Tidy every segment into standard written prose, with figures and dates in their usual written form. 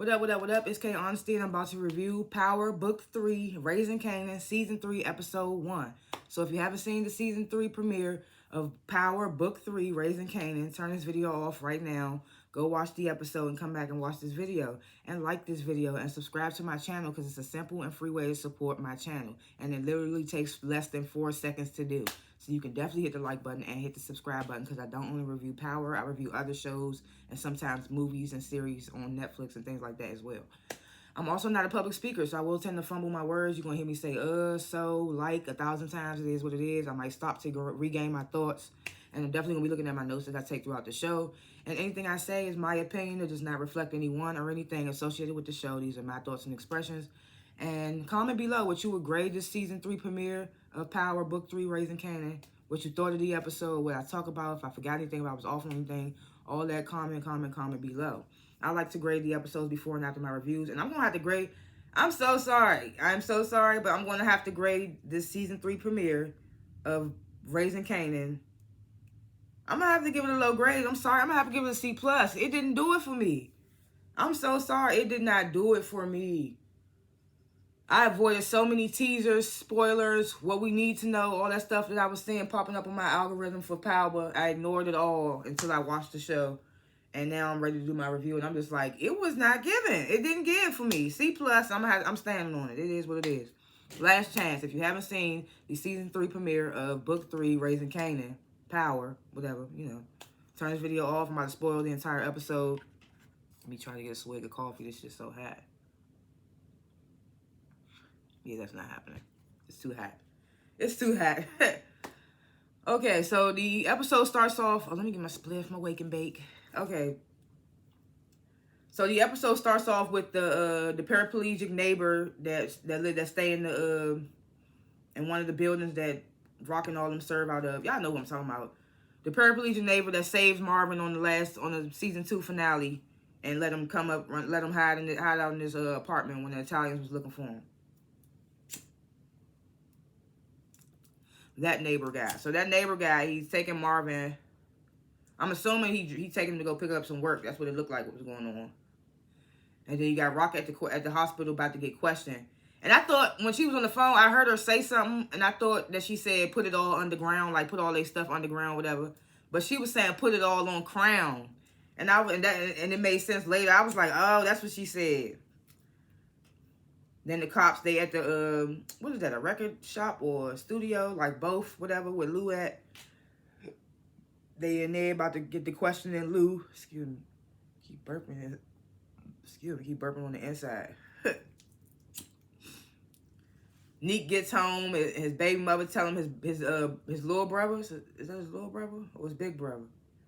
What up? It's K.Honesty, and I'm about to review Power Book 3, Raising Kanan, Season 3, Episode 1. So if you haven't seen the Season 3 premiere of Power Book 3, Raising Kanan, turn this video off right now. Go watch the episode and come back and watch this video. And like this video and subscribe to my channel because it's a simple and free way to support my channel. And it literally takes less than 4 seconds to do. So you can definitely hit the like button and hit the subscribe button because I don't only review Power, I review other shows and sometimes movies and series on Netflix and things like that as well. I'm also not a public speaker, so I will tend to fumble my words. You're going to hear me say, so, like, 1,000 times. It is what it is. I might stop to regain my thoughts. And I'm definitely going to be looking at my notes that I take throughout the show. And anything I say is my opinion. It does not reflect anyone or anything associated with the show. These are my thoughts and expressions. And comment below what you would grade this Season 3 premiere of Power Book 3, Raising Kanan. What you thought of the episode, what I talk about, if I forgot anything, if I was off on anything. All that comment below. I like to grade the episodes before and after my reviews. And I'm going to have to grade. I'm so sorry. I'm so sorry, but I'm going to have to grade this Season 3 premiere of Raising Kanan. I'm going to have to give it a low grade. I'm sorry. I'm going to have to give it a C+. It didn't do it for me. I'm so sorry. It did not do it for me. I avoided so many teasers, spoilers, what we need to know, all that stuff that I was seeing popping up on my algorithm for Power. I ignored it all until I watched the show. And now I'm ready to do my review. And I'm just like, it was not given. It didn't give for me. C+, I'm standing on it. It is what it is. Last chance. If you haven't seen the Season 3 premiere of Book 3, Raising Kanan, Power, whatever, turn this video off. I'm about to spoil the entire episode. Let me try to get a swig of coffee. This shit's so hot. Yeah, that's not happening. It's too hot. It's too hot. Okay, so the episode starts off. Oh, let me get my spliff, my wake and bake. Okay. So the episode starts off with the paraplegic neighbor that stay in the in one of the buildings that Rock and all them serve out of. Y'all know what I'm talking about. The paraplegic neighbor that saves Marvin on the Season 2 finale and let him hide out in his apartment when the Italians was looking for him. That neighbor guy. So that neighbor guy, he's taking Marvin. I'm assuming he taking him to go pick up some work. That's what it looked like. What was going on? And then you got Rock at the hospital about to get questioned. And I thought when she was on the phone, I heard her say something, and I thought that she said put it all underground, like put all their stuff underground, whatever. But she was saying put it all on Crown, and it made sense later. I was like, oh, that's what she said. Then the cops, they at the, what is that, a record shop or a studio? Like both, whatever, with Lou at. They in there about to get the questioning Lou. Excuse me. Keep burping. Excuse me, keep burping on the inside. Neek gets home, and his baby mother tell him his little brother, is that his little brother? Or his big brother?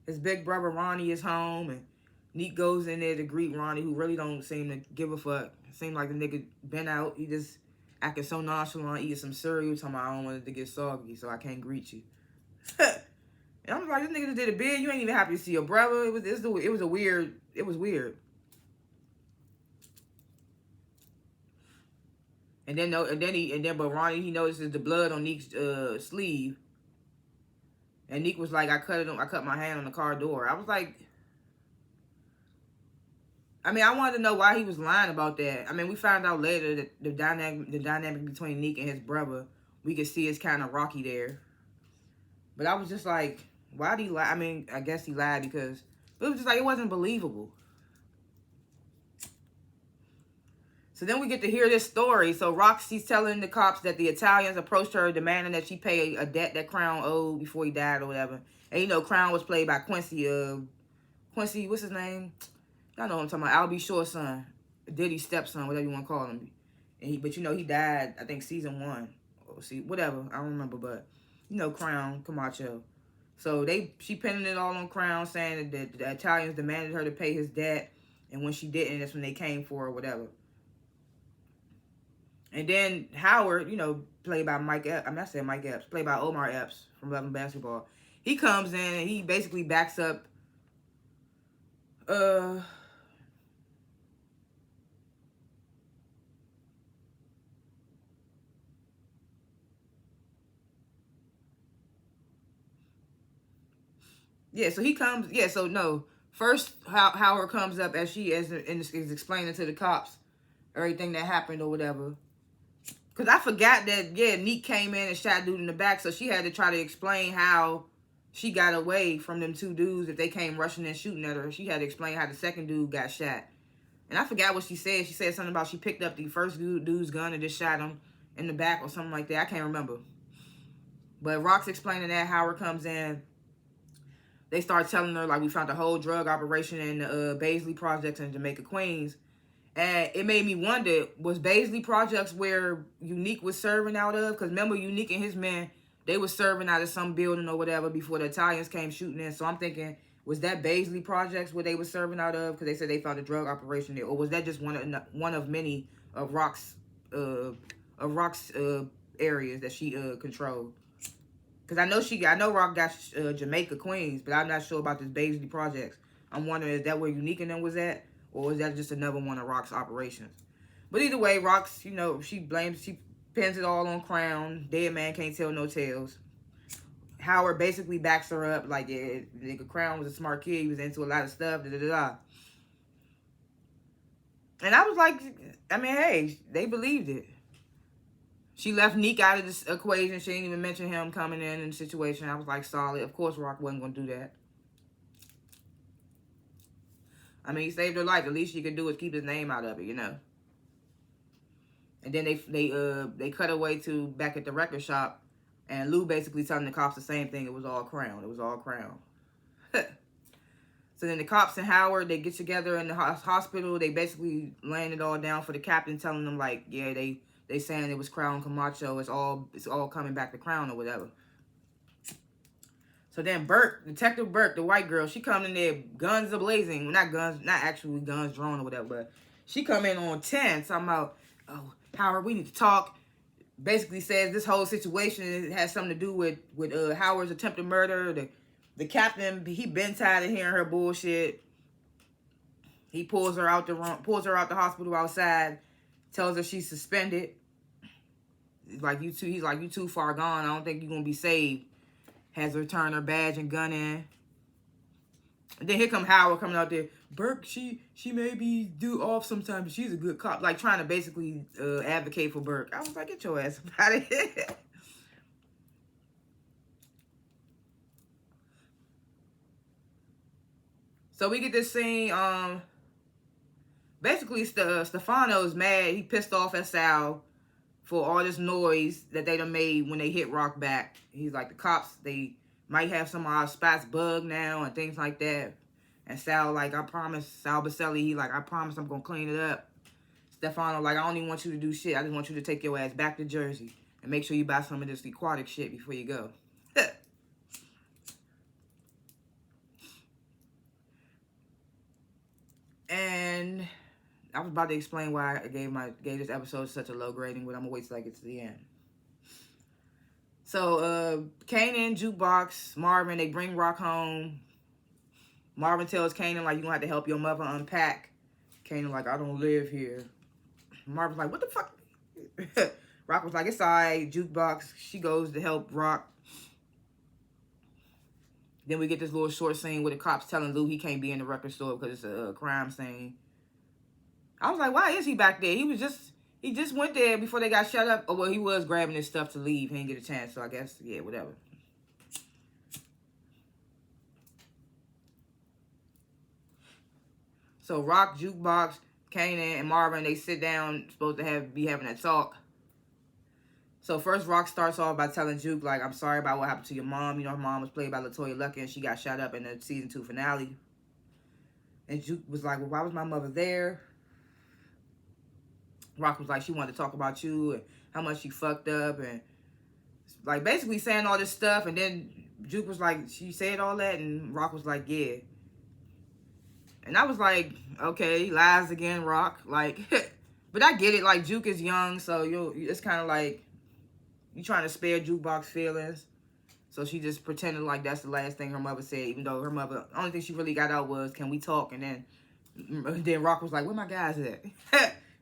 His big brother, Ronnie, is home, and Neek goes in there to greet Ronnie, who really don't seem to give a fuck. Seem like the nigga been out. He just acting so nonchalant, eating some cereal, talking about I don't want it to get soggy, so I can't greet you. And I'm like, this nigga just did a bid. You ain't even happy to see your brother. It was weird. But Ronnie, he notices the blood on Neek's sleeve. And Neek was like, I cut my hand on the car door. I was like, I wanted to know why he was lying about that. We found out later that the dynamic between Neek and his brother, we could see it's kind of rocky there. But I was just like, why did he lie? I guess he lied because it was just like, it wasn't believable. So then we get to hear this story. So Roxy's telling the cops that the Italians approached her demanding that she pay a debt that Crown owed before he died or whatever. And Crown was played by Quincy, what's his name? Y'all know what I'm talking about. Albie Short's son. Diddy's stepson, whatever you want to call him. But he died, I think, Season 1. Or whatever. I don't remember, but Crown, Camacho. So she pinning it all on Crown, saying that the Italians demanded her to pay his debt, and when she didn't, that's when they came for her, or whatever. And then Howard, played by Mike Epps, played by Omar Epps from Love and Basketball. He comes in and he basically backs up yeah, so he comes, yeah, so no, First, Howard comes up as she is explaining to the cops everything that happened or whatever. Because I forgot that, yeah, Neek came in and shot dude in the back, so she had to try to explain how she got away from them two dudes if they came rushing and shooting at her. She had to explain how the second dude got shot. And I forgot what she said. She said something about she picked up the first dude's gun and just shot him in the back or something like that. I can't remember. But Rock's explaining that. Howard comes in. They start telling her, like, we found a whole drug operation in the Baisley Projects in Jamaica, Queens. And it made me wonder, was Baisley Projects where Unique was serving out of? Because remember, Unique and his men, they were serving out of some building or whatever before the Italians came shooting in. So I'm thinking, was that Baisley Projects where they were serving out of? Because they said they found a drug operation there. Or was that just one of many of Rock's areas that she controlled? Because I know Rock got Jamaica, Queens, but I'm not sure about this Baisley Projects. I'm wondering, is that where Unique and them was at? Or is that just another one of Rock's operations? But either way, Rock's, she pins it all on Crown. Dead man can't tell no tales. Howard basically backs her up like, yeah, nigga, Crown was a smart kid. He was into a lot of stuff, da-da-da-da. And I was like, I mean, hey, they believed it. She left Neek out of this equation. She didn't even mention him coming in the situation. I was like, solid. Of course Rock wasn't going to do that. I mean, he saved her life. The least she could do is keep his name out of it, And then they cut away to back at the record shop, and Lou basically telling the cops the same thing. It was all Crown. It was all Crown. So then the cops and Howard, they get together in the hospital. They basically laying it all down for the captain, telling them like, yeah, they saying it was Crown Camacho. It's all coming back to Crown or whatever. So then Burke, Detective Burke, the white girl, she come in there, guns ablazing. Well, not actually guns drawn or whatever, but she come in on 10, talking about, oh, Howard, we need to talk. Basically says this whole situation has something to do with Howard's attempted murder. The captain, he been tired of hearing her bullshit. He pulls her out the hospital outside, tells her she's suspended. He's like, you too far gone. I don't think you're gonna be saved. Has her turn her badge and gun in. And then here come Howard coming out there. Burke, she may be due off sometimes, but she's a good cop. Like, trying to basically advocate for Burke. I was like, get your ass out of here. So we get this scene. Basically, Stefano's mad. He pissed off at Sal for all this noise that they done made when they hit Rock back. He's like, the cops, they might have some of our spots bugged now and things like that. And Sal, like, Sal Baselli, he like, I promise I'm going to clean it up. Stefano, like, I don't even want you to do shit. I just want you to take your ass back to Jersey and make sure you buy some of this aquatic shit before you go. And I was about to explain why I gave this episode such a low grading, but I'm going to wait till I get to the end. So, Kanan, Jukebox, Marvin, they bring Rock home. Marvin tells Kanan, like, you're going to have to help your mother unpack. Kanan, like, I don't live here. Marvin's like, what the fuck? Rock was like, it's all right. Jukebox, she goes to help Rock. Then we get this little short scene with the cops telling Lou he can't be in the record store because it's a crime scene. I was like, why is he back there? He just went there before they got shut up. Oh, well, he was grabbing his stuff to leave. He didn't get a chance, so I guess, yeah, whatever. So Rock, Jukebox, Kanan, and Marvin, they sit down, supposed to be having a talk. So first, Rock starts off by telling Juke, like, I'm sorry about what happened to your mom. You know, her mom was played by LaToya Luckett, and she got shot up in the season 2 finale. And Juke was like, well, why was my mother there? Rock was like, she wanted to talk about you and how much she fucked up, and like basically saying all this stuff. And then Juke was like, she said all that, and Rock was like, yeah. And I was like, okay, lies again, Rock. Like, but I get it. Like, Juke is young, so it's kind of like you trying to spare Jukebox feelings. So she just pretended like that's the last thing her mother said, even though her mother, only thing she really got out was, can we talk? And then Rock was like, where my guys at?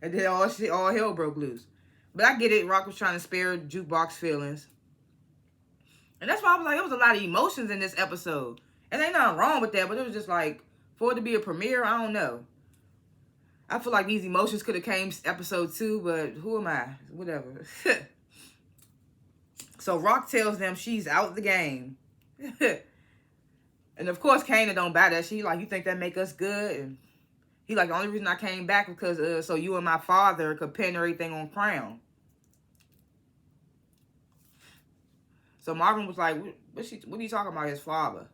And then all hell broke loose. But I get it. Rock was trying to spare Jukebox feelings. And that's why I was like, there was a lot of emotions in this episode. And ain't nothing wrong with that, but it was just like, For it to be a premiere, I don't know. I feel like these emotions could have came episode 2, but who am I? Whatever. So Rock tells them she's out the game. And of course, Kanan don't buy that. She like, you think that make us good? And he like, the only reason I came back because so you and my father could pin everything on Crown. So Marvin was like, what are you talking about, his father?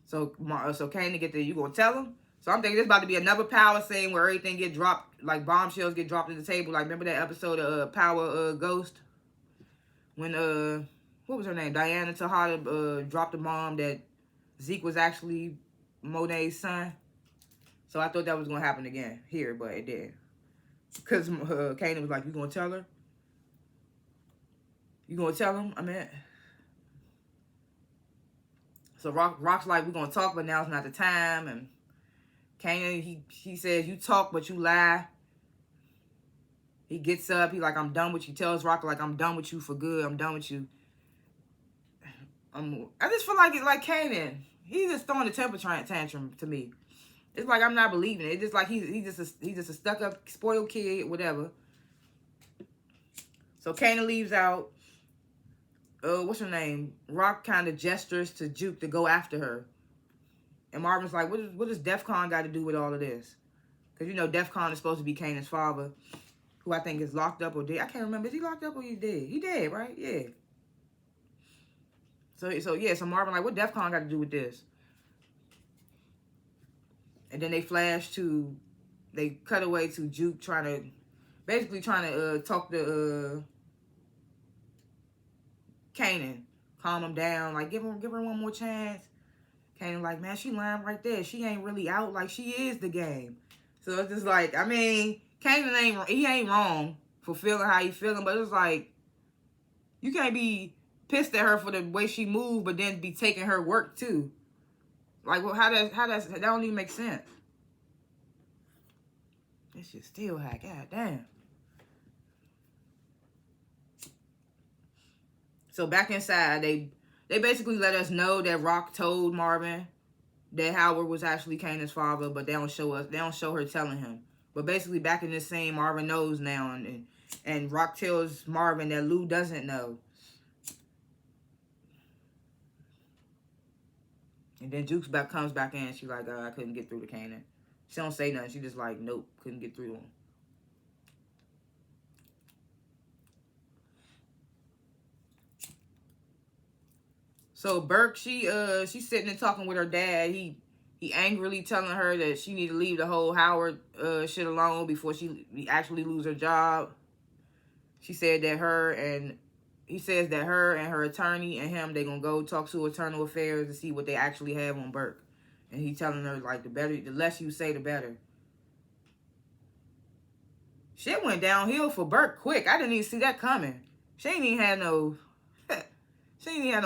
So Kanan get there, you gonna tell him? So I'm thinking this about to be another Power scene where everything get dropped, like bombshells get dropped at the table. Like, remember that episode of Power Ghost? When, what was her name? Diana Tejada dropped a bomb that Zeke was actually Monet's son. So I thought that was going to happen again here, but it didn't. Because Kanan was like, you going to tell her? You going to tell him? I mean... So Rock's like, we're going to talk, but now's not the time. And Kanan, he says, you talk, but you lie. He gets up. He like, I'm done with you. He tells Rock, like, I'm done with you for good. I'm done with you. I just feel like Kanan. He's just throwing a temper tantrum to me. It's like I'm not believing it. It's just like he's just a stuck-up, spoiled kid, whatever. So Kanan leaves out. What's her name? Rock kind of gestures to Juke to go after her. And Marvin's like, what does DEFCON got to do with all of this? Because, you know, DEFCON is supposed to be Kanan's father, who I think is locked up or dead. I can't remember. Is he locked up or he dead? He dead, right? Yeah. So Marvin like, what DEFCON got to do with this? And then they cut away to Juke trying to talk to Kanan, calm him down, like give her one more chance. Kanan like, man, she lying right there. She ain't really out, like she is the game. So it's just like, I mean, Kanan ain't wrong for feeling how he feeling, but it's like, you can't be pissed at her for the way she moved, but then be taking her work too. Like, well, that don't even make sense. This shit still hot, god damn. So back inside, they basically let us know that Rock told Marvin that Howard was actually Kanan's father, but they don't show her telling him. But basically back in this scene, Marvin knows now, and Rock tells Marvin that Lou doesn't know. And then Jukes comes back in. She's like, I couldn't get through to Kanan. She don't say nothing. She just like, nope, couldn't get through to him. So Burke, she's sitting and talking with her dad. He angrily telling her that she need to leave the whole Howard shit alone before she actually lose her job. He says that her and her attorney and him, they gonna go talk to Internal Affairs to see what they actually have on Burke. And he telling her like, the less you say, the better. Shit went downhill for Burke quick. I didn't even see that coming. She ain't even had no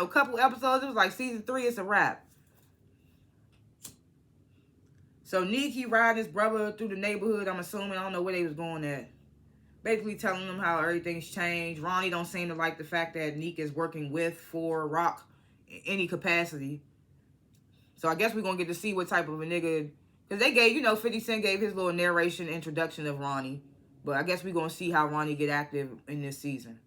couple episodes. It was like season 3, it's a wrap. So Neek, he riding his brother through the neighborhood, I'm assuming. I don't know where they was going at. Basically telling them how everything's changed. Ronnie don't seem to like the fact that Neek is working for Rock in any capacity. So I guess we're going to get to see what type of a nigga... Because they gave, 50 Cent gave his little narration introduction of Ronnie. But I guess we're going to see how Ronnie get active in this season.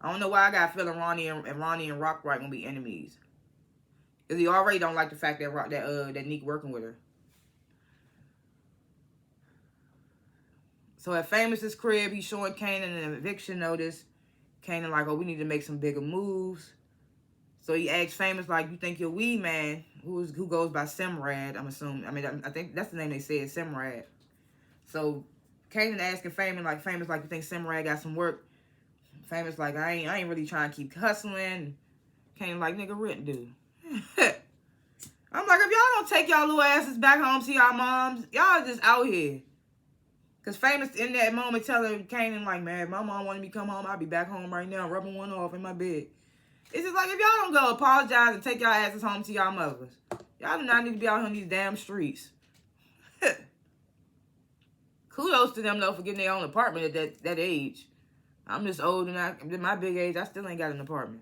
I don't know why I got a feeling Ronnie and Rock going to be enemies. Because he already don't like the fact that Neek working with her. So at Famous's crib, he's showing Kanan an eviction notice. Kanan like, oh, we need to make some bigger moves. So he asks Famous, like, you think your weed man, who goes by Simrad, I'm assuming. I mean, I think that's the name they said, Simrad. So Kanan asking Famous, like, you think Simrad got some work? Famous like, I ain't really trying to keep hustling. Kanan like, nigga, Rent do. I'm like, if y'all don't take y'all little asses back home to y'all moms, y'all just out here. Because Famous in that moment telling Kanan, like, man, if my mom wanted me to come home, I'll be back home right now, rubbing one off in my bed. It's just like, if y'all don't go apologize and take y'all asses home to y'all mothers, y'all do not need to be out here in these damn streets. Kudos to them, though, for getting their own apartment at that age. I'm just old, and at my big age, I still ain't got an apartment.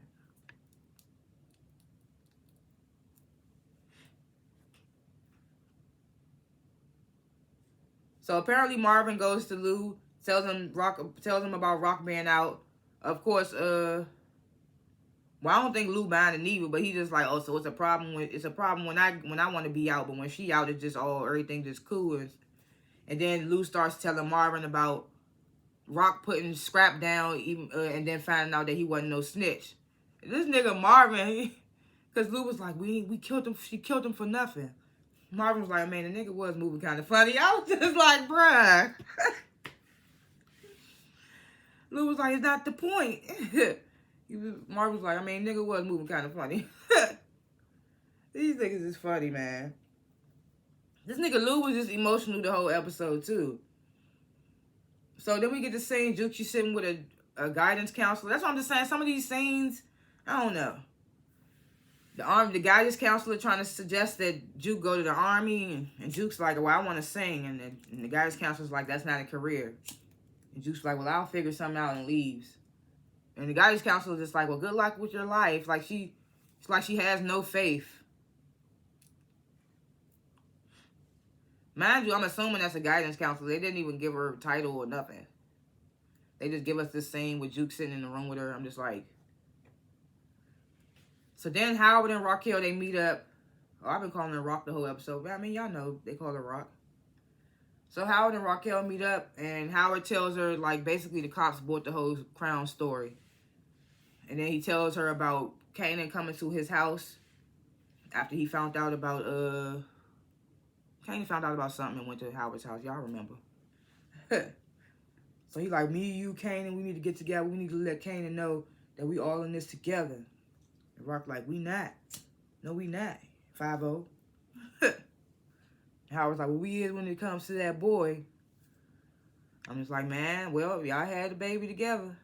So apparently Marvin goes to Lou, tells him about Rock being out. Of course, well, I don't think Lou buying it neither, but he just like, oh, so it's a problem when I want to be out, but when she out, it's just everything just cool. And then Lou starts telling Marvin about Rock putting Scrap down, even and then finding out that he wasn't no snitch. And this nigga Marvin, because Lou was like, we killed him. She killed him for nothing. Marvin was like, man, the nigga was moving kind of funny. I was just like, bruh. Lou was like, it's not the point. Marvin was like, I mean, nigga was moving kind of funny. These niggas is funny, man. This nigga Lou was just emotional the whole episode, too. So then we get to scene Juke sitting with a guidance counselor. That's what I'm just saying. Some of these scenes, I don't know. The guidance counselor trying to suggest that Juke go to the army, and Juke's like, well, I want to sing. And the guidance counselor's like, that's not a career. And Juke's like, well, I'll figure something out, and leaves. And the guidance counselor's just like, well, good luck with your life. It's like she has no faith. Mind you, I'm assuming that's a guidance counselor. They didn't even give her a title or nothing. They just give us this scene with Juke sitting in the room with her. I'm just like... So then Howard and Raquel, they meet up. Oh, I've been calling her Rock the whole episode. But I mean, y'all know they call her Rock. So Howard and Raquel meet up, and Howard tells her, like, basically the cops bought the whole Crown story. And then he tells her about Kanan coming to his house after he found out about, Kanan found out about something and went to Howard's house. Y'all remember. So he like, me, you, Kanan, we need to get together. We need to let Kanan know that we all in this together. And Rock like, we not. No, we not. 5-0. Howard's like, well, we is when it comes to that boy. I'm just like, man, well, y'all had the baby together.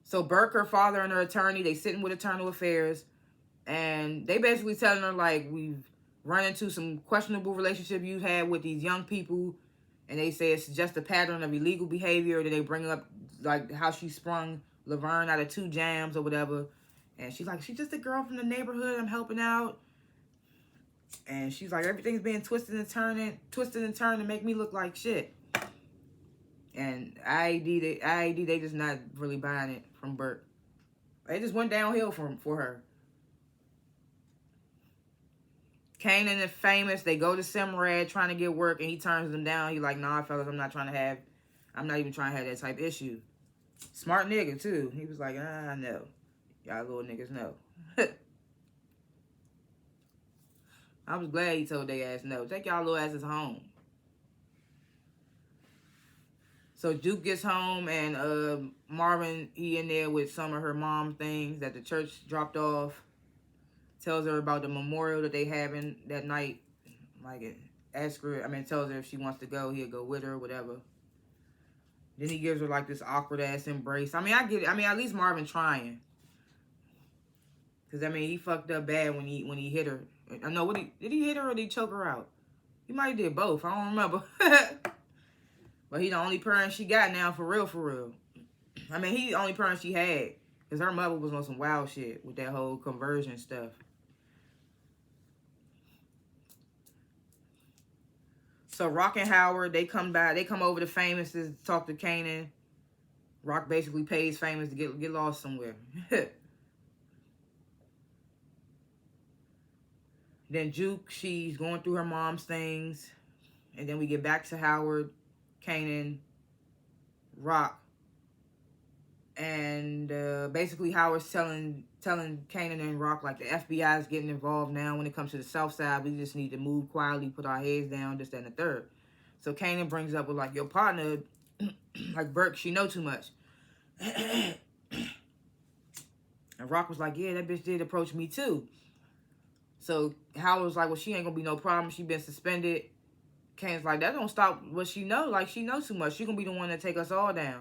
So Burke, her father, and her attorney, they sitting with Internal Affairs. And they basically telling her, like, we've run into some questionable relationship you had with these young people. And they say it's just a pattern of illegal behavior. That they bring up, like, how she sprung Laverne out of 2 jams or whatever. And she's like, she's just a girl from the neighborhood. I'm helping out. And she's like, everything's being twisted and turned to make me look like shit. And IED, they just not really buying it from Burke. It just went downhill for her. Kanan is famous. They go to Simrad trying to get work, and he turns them down. He's like, nah, fellas, I'm not even trying to have that type issue. Smart nigga, too. He was like, no. Y'all little niggas know. I was glad he told their ass no. Take y'all little asses home. So Duke gets home, and Marvin, he in there with some of her mom things that the church dropped off. Tells her about the memorial that they having that night. Like, tells her if she wants to go, he'll go with her, whatever. Then he gives her, like, this awkward-ass embrace. I mean, I get it. I mean, at least Marvin trying. Because, I mean, he fucked up bad when he hit her. I know, did he hit her or did he choke her out? He might have did both. I don't remember. But he the only parent she got now, for real, for real. I mean, he the only parent she had. Because her mother was on some wild shit with that whole conversion stuff. So Rock and Howard, they come over to Famous to talk to Kanan. Rock basically pays Famous to get lost somewhere. Then Juke, she's going through her mom's things. And then we get back to Howard, Kanan, Rock. And basically Howard's telling Kanan and Rock, like, the FBI is getting involved now when it comes to the South Side. We just need to move quietly, put our heads down, this, that, and the third. So Kanan brings up with, like, your partner, like Burke, she know too much. And Rock was like, yeah, that bitch did approach me too. So Howard was like, well, she ain't gonna be no problem. She been suspended. Kanan's like, that don't stop what she know. Like, she knows too much. She gonna be the one that take us all down.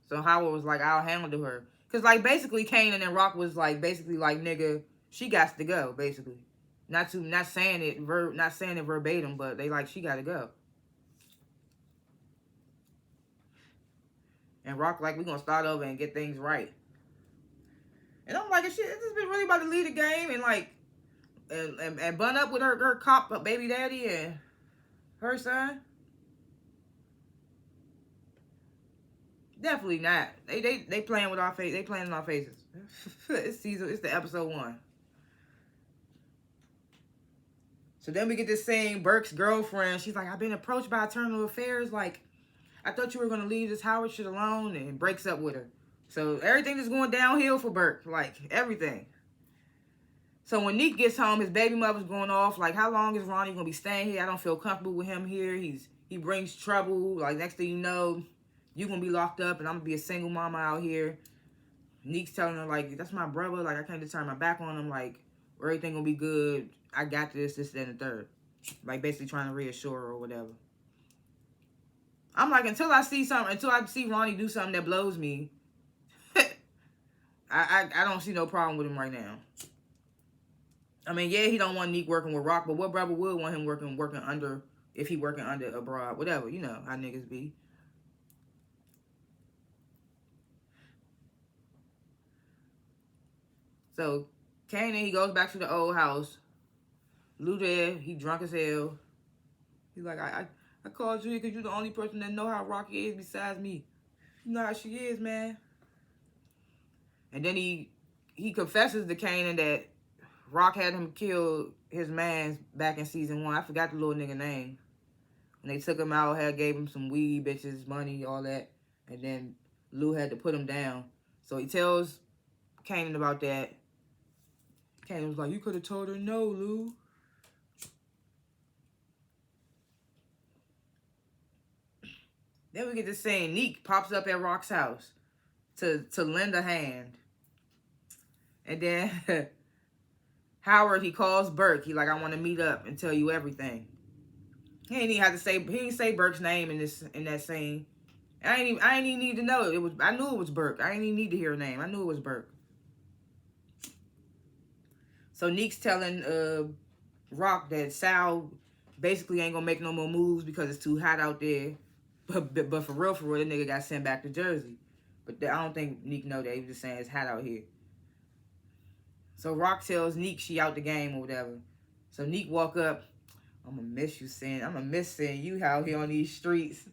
So Howard was like, I'll handle her. Because, like, basically, Kanan and Rock was, like, basically, like, nigga, she got to go, basically. Not saying it verbatim, but they like, she got to go. And Rock like, we going to start over and get things right. And I'm like, shit, this bitch really about to lead the game. And, like, and bun up with her cop baby daddy and her son? Definitely not. They playing with our face. They playing in our faces. It's the episode 1. So then we get this scene. Burke's girlfriend. She's like, I've been approached by Eternal Affairs. Like, I thought you were gonna leave this Howard shit alone, and breaks up with her. So everything is going downhill for Burke. Like everything. So when Neek gets home, his baby mother's going off. Like, how long is Ronnie gonna be staying here? I don't feel comfortable with him here. He brings trouble. Like, next thing you know, you gonna be locked up, and I'm gonna be a single mama out here. Neek's telling her, like, that's my brother. Like, I can't just turn my back on him. Like, everything gonna be good. I got this, that, and the third. Like, basically trying to reassure her or whatever. I'm like, until I see Ronnie do something that blows me, I don't see no problem with him right now. I mean, yeah, he don't want Neek working with Rock, but what brother would want him working under, if he working under abroad, whatever, you know how niggas be. So, Kanan, he goes back to the old house. Lou there, he drunk as hell. He's like, I called you because you're the only person that know how Rocky is besides me. You know how she is, man. And then he confesses to Kanan that Rock had him kill his man back in season 1. I forgot the little nigga name. When they took him out, gave him some weed, bitches, money, all that. And then Lou had to put him down. So he tells Kanan about that. Kanan was like, you could have told her no, Lou. Then we get to saying Neek pops up at Rock's house to lend a hand. And then Howard, he calls Burke. He like, I want to meet up and tell you everything. He didn't say Burke's name in that scene. I ain't even need to know it. I knew it was Burke. I didn't even need to hear a name. I knew it was Burke. So Neek's telling Rock that Sal basically ain't gonna make no more moves because it's too hot out there. But for real, the nigga got sent back to Jersey. But I don't think Neek know that. He was just saying it's hot out here. So Rock tells Neek she out the game or whatever. So Neek walk up. I'm gonna miss you, Sin. I'm gonna miss seeing you out here on these streets.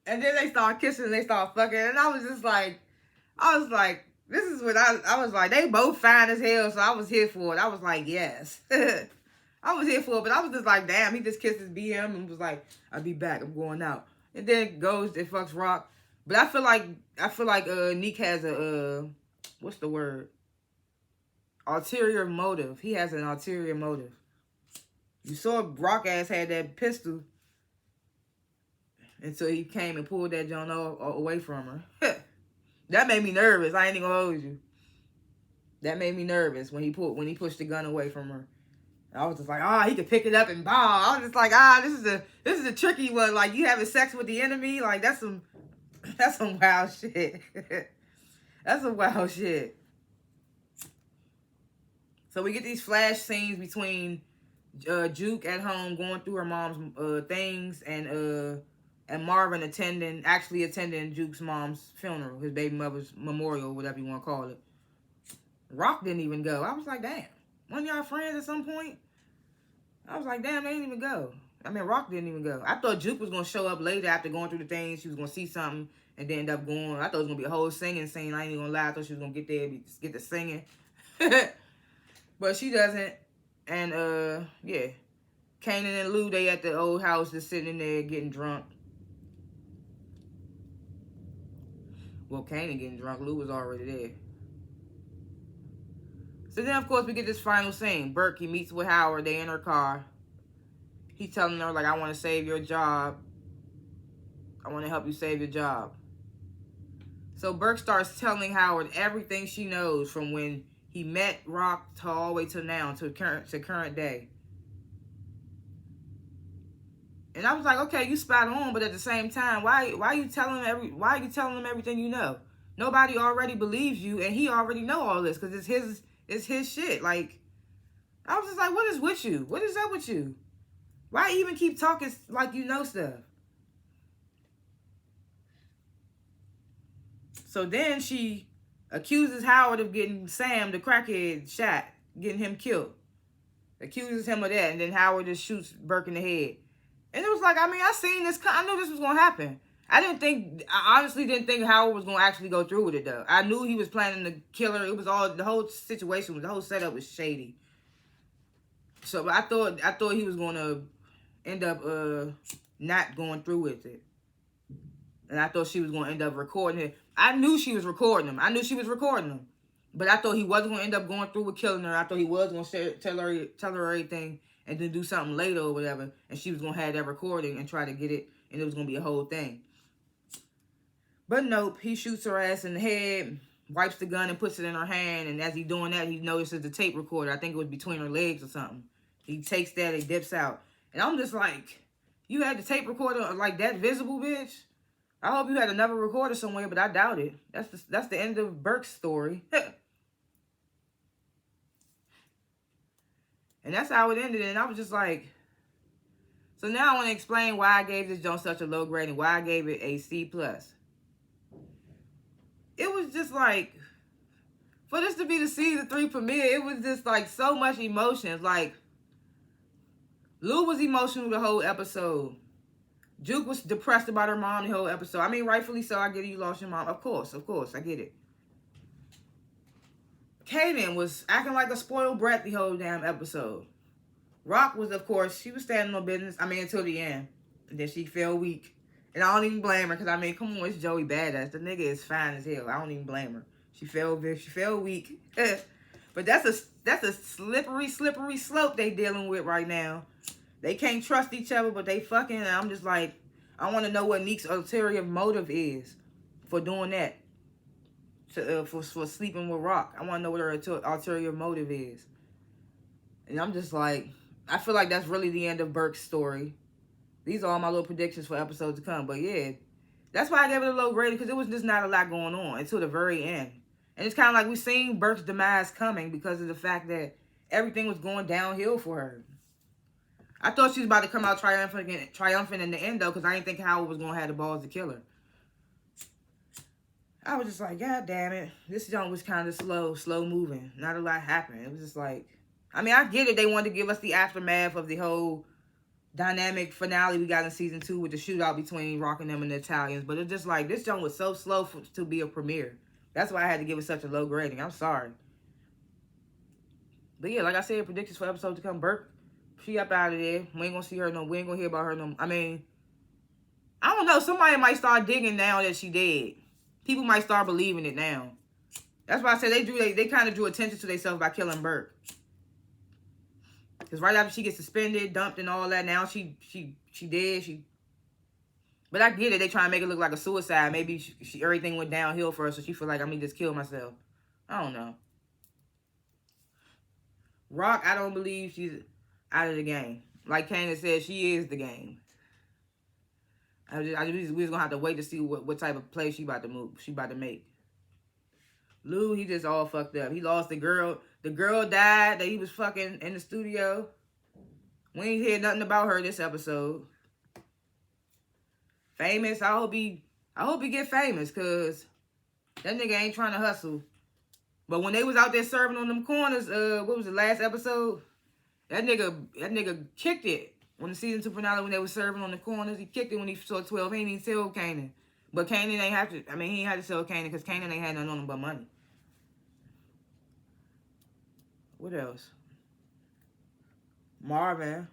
And then they start kissing and they start fucking. And I was like, this is what I was like, they both fine as hell. So I was here for it. I was like, yes. I was here for it. But I was just like, damn, he just kissed his BM and was like, I'll be back. I'm going out. And then goes and fucks Rock. But I feel like Neek has a what's the word? Ulterior motive. He has an ulterior motive. You saw Rock ass had that pistol until he came and pulled that John away from her. That made me nervous. I ain't even gonna hold you. That made me nervous when he pushed the gun away from her. I was just like, he could pick it up and ball. I was just like, this is a tricky one. Like, you having sex with the enemy, like that's some wild shit. That's some wild shit. So we get these flash scenes between Juke at home going through her mom's things and Marvin actually attending Juke's mom's funeral, his baby mother's memorial, whatever you want to call it. Rock didn't even go. I was like, damn. One of y'all friends at some point? I was like, damn, they didn't even go. I mean, Rock didn't even go. I thought Juke was going to show up later after going through the things. She was going to see something and then end up going. I thought it was going to be a whole singing scene. I ain't even going to lie. I thought she was going to get there and get the singing. But she doesn't. And, yeah. Kanan and Lou, they at the old house just sitting in there getting drunk. Well, Kanan getting drunk. Lou was already there. So then, of course, we get this final scene. Burke, he meets with Howard. They in her car. He telling her, like, I want to save your job. I want to help you save your job. So Burke starts telling Howard everything she knows from when he met Rock to all the way to now, to current day. And I was like, okay, you spot on, but at the same time, why are you telling him everything you know? Nobody already believes you, and he already know all this because it's his shit. Like, I was just like, what is with you? What is up with you? Why even keep talking like you know stuff? So then she accuses Howard of getting Sam, the crackhead, shot, getting him killed. Accuses him of that, and then Howard just shoots Burke in the head. And it was like, I mean, I seen this. I knew this was gonna happen. I honestly didn't think Howard was gonna actually go through with it though. I knew he was planning to kill her. It was all the whole situation, the whole setup was shady. So, but I thought he was gonna end up not going through with it. And I thought she was gonna end up recording it. I knew she was recording him. But I thought he wasn't gonna end up going through with killing her. I thought he was gonna tell her everything and then do something later or whatever. And she was gonna have that recording and try to get it, and it was gonna be a whole thing. But nope, he shoots her ass in the head, wipes the gun and puts it in her hand, and as he's doing that, he notices the tape recorder. I think it was between her legs or something. He takes that and dips out. And I'm just like, you had the tape recorder like that visible, bitch? I hope you had another recorder somewhere, but I doubt it. That's the end of Burke's story. And that's how it ended. And I was just like, so now I want to explain why I gave this joint such a low grade and why I gave it a C+. It was just like, for this to be the season 3 premiere, it was just like so much emotions. Like, Lou was emotional the whole episode. Juke was depressed about her mom the whole episode. I mean, rightfully so. I get it, you lost your mom. Of course, I get it. Kanan was acting like a spoiled brat the whole damn episode. Rock was, of course, she was standing on business. I mean, until the end. And then she fell weak. And I don't even blame her, because, I mean, come on, it's Joey Badass. The nigga is fine as hell. I don't even blame her. She fell weak. But that's a slippery slope they dealing with right now. They can't trust each other, but they fucking, and I'm just like, I want to know what Neek's ulterior motive is for doing that. For sleeping with Rock. I want to know what her ulterior motive is. And I'm just like, I feel like that's really the end of Burke's story. These are all my little predictions for episodes to come. But yeah, that's why I gave it a low grade, because it was just not a lot going on until the very end. And it's kind of like we seen Burke's demise coming because of the fact that everything was going downhill for her. I thought she was about to come out triumphant in the end, though, because I didn't think Howard was going to have the balls to kill her. I was just like, God damn it. This junk was kind of slow moving. Not a lot happened. It was just like, I mean, I get it. They wanted to give us the aftermath of the whole dynamic finale we got in season 2 with the shootout between Rock and them and the Italians. But it's just like, this junk was so slow to be a premiere. That's why I had to give it such a low grading. I'm sorry. But yeah, like I said, predictions for episodes to come. Burke, she up out of there. We ain't gonna see her no. We ain't gonna hear about her no. I mean, I don't know. Somebody might start digging now that she dead. People might start believing it now. That's why I said they kind of drew attention to themselves by killing Burke. Because right after she gets suspended, dumped, and all that, now she dead. But I get it. They try to make it look like a suicide. Maybe everything went downhill for her, so she feel like, I mean, just kill myself. I don't know. Rock, I don't believe she's out of the game. Like Kanan said, she is the game. We just gonna have to wait to see what type of play she about to make. Lou, he just all fucked up. He lost the girl. The girl died that he was fucking in the studio. We ain't hear nothing about her this episode. Famous, I hope he get famous, cause that nigga ain't trying to hustle. But when they was out there serving on them corners, what was the last episode? That nigga kicked it. When the season 2 finale, when they were serving on the corners, he kicked it when he saw 12. He ain't even tell Kanan. But Kanan ain't have to, I mean, he ain't had to tell Kanan because Kanan ain't had nothing on him but money. What else? Marvin.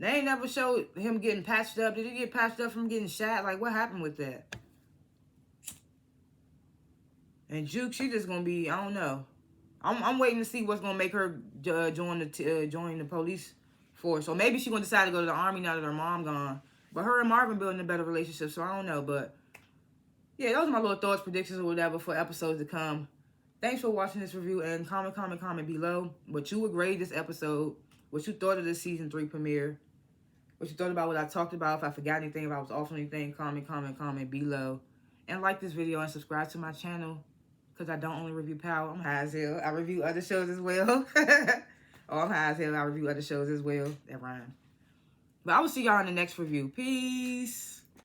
They ain't never showed him getting patched up. Did he get patched up from getting shot? Like, what happened with that? And Juke, she just gonna be, I don't know. I'm waiting to see what's gonna make her join the police force. Or maybe she gonna decide to go to the army now that her mom gone. But her and Marvin building a better relationship, so I don't know. But yeah, those are my little thoughts, predictions, or whatever for episodes to come. Thanks for watching this review, and comment below what you would grade this episode, what you thought of this season 3 premiere, what you thought about what I talked about. If I forgot anything, if I was off on anything, comment below. And like this video and subscribe to my channel, because I don't only review Power. I'm high as hell. I review other shows as well. Oh, I'm high as hell. I review other shows as well. That rhymes. But I will see y'all in the next review. Peace.